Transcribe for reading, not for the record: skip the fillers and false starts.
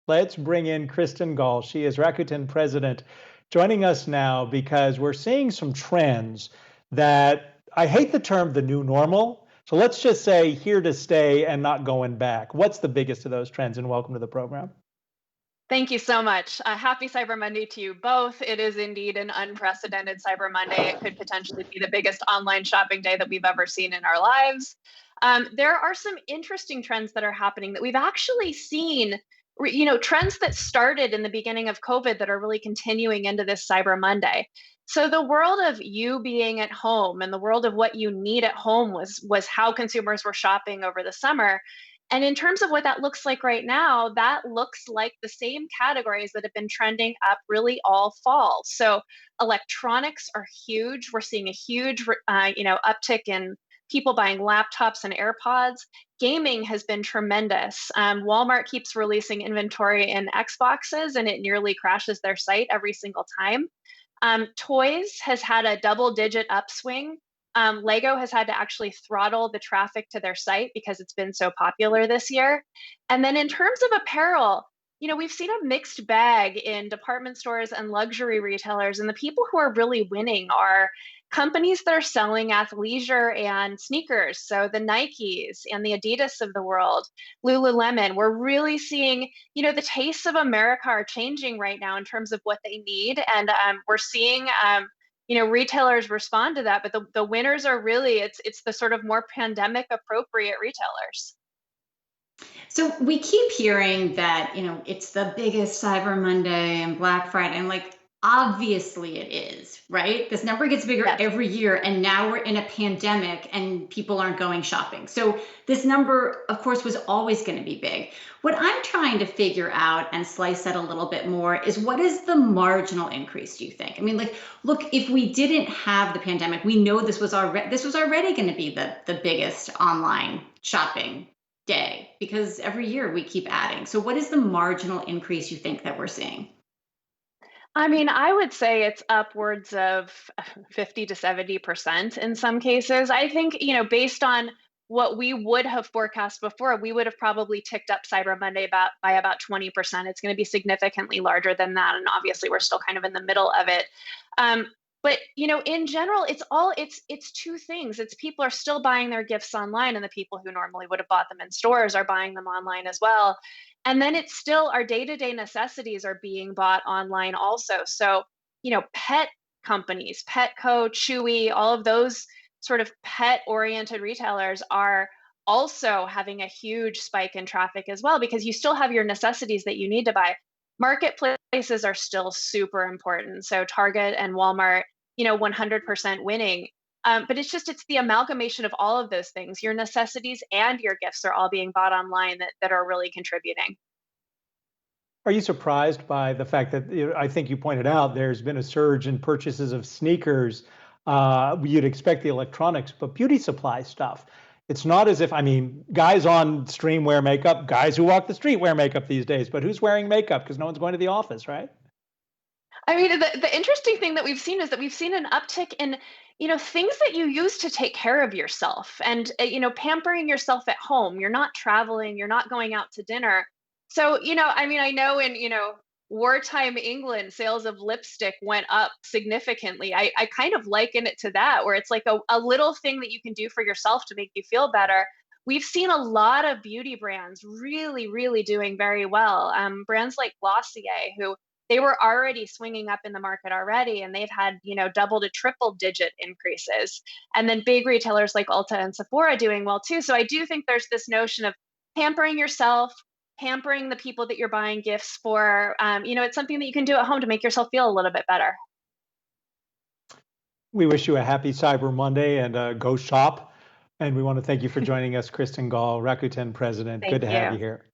Let's bring in Kristen Gall. She is Rakuten President, joining us now because we're seeing some trends that I hate the term the new normal. So let's just say here to stay and not going back. What's the biggest of those trends? And welcome to the program. Thank you so much. Happy Cyber Monday to you both. It is indeed an unprecedented Cyber Monday. It could potentially be the biggest online shopping day that we've ever seen in our lives. There are some interesting trends that are happening that we've actually seen, trends that started in the beginning of COVID that are really continuing into this Cyber Monday. So the world of you being at home and the world of what you need at home was how consumers were shopping over the summer. And in terms of what that looks like right now, that looks like the same categories that have been trending up really all fall. So electronics are huge. We're seeing a huge, uptick in people buying laptops and AirPods. Gaming has been tremendous. Walmart keeps releasing inventory in Xboxes, and it nearly crashes their site every single time. Toys has had a double-digit upswing. Lego has had to actually throttle the traffic to their site because it's been so popular this year. And then in terms of apparel, we've seen a mixed bag in department stores and luxury retailers. And the people who are really winning are companies that are selling athleisure and sneakers. So the Nikes and the Adidas of the world, Lululemon, we're really seeing, the tastes of America are changing right now in terms of what they need. And we're seeing, retailers respond to that, but the winners are really it's the sort of more pandemic appropriate retailers. So we keep hearing that, it's the biggest Cyber Monday and Black Friday. And like, obviously it is, right? This number gets bigger Yes. every year. And now we're in a pandemic and people aren't going shopping. So this number, of course, was always going to be big. What I'm trying to figure out and slice that a little bit more is what is the marginal increase, do you think? I mean, like, look, if we didn't have the pandemic, we know this was already going to be the biggest online shopping day because every year we keep adding. So, what is the marginal increase you think that we're seeing? I mean, I would say it's upwards of 50 to 70% in some cases. I think, based on what we would have forecast before, we would have probably ticked up Cyber Monday by about 20%. It's going to be significantly larger than that. And obviously we're still kind of in the middle of it. Um, but in general, it's two things. It's people are still buying their gifts online, and the people who normally would have bought them in stores are buying them online as well. And then it's still our day-to-day necessities are being bought online also. So, pet companies, Petco, Chewy, all of those sort of pet-oriented retailers are also having a huge spike in traffic as well because you still have your necessities that you need to buy. Marketplaces are still super important. So Target and Walmart, 100% winning. But it's the amalgamation of all of those things. Your necessities and your gifts are all being bought online that are really contributing. Are you surprised by the fact that I think you pointed out there's been a surge in purchases of sneakers? You'd expect the electronics, but beauty supply stuff. It's not as if, I mean, guys on stream wear makeup, guys who walk the street wear makeup these days, but who's wearing makeup? Because no one's going to the office, right? I mean, the interesting thing that we've seen is that we've seen an uptick in, things that you use to take care of yourself and, pampering yourself at home. You're not traveling, you're not going out to dinner. So, I mean, I know in, wartime England, sales of lipstick went up significantly. I kind of liken it to that, where it's like a little thing that you can do for yourself to make you feel better. We've seen a lot of beauty brands really, really doing very well. Brands like Glossier, who they were already swinging up in the market already, and they've had, double to triple digit increases. And then big retailers like Ulta and Sephora doing well too. So I do think there's this notion of pampering yourself, pampering the people that you're buying gifts for. It's something that you can do at home to make yourself feel a little bit better. We wish you a happy Cyber Monday and go shop. And we want to thank you for joining us, Kristen Gall, Rakuten President. Good Thank to have you. you here.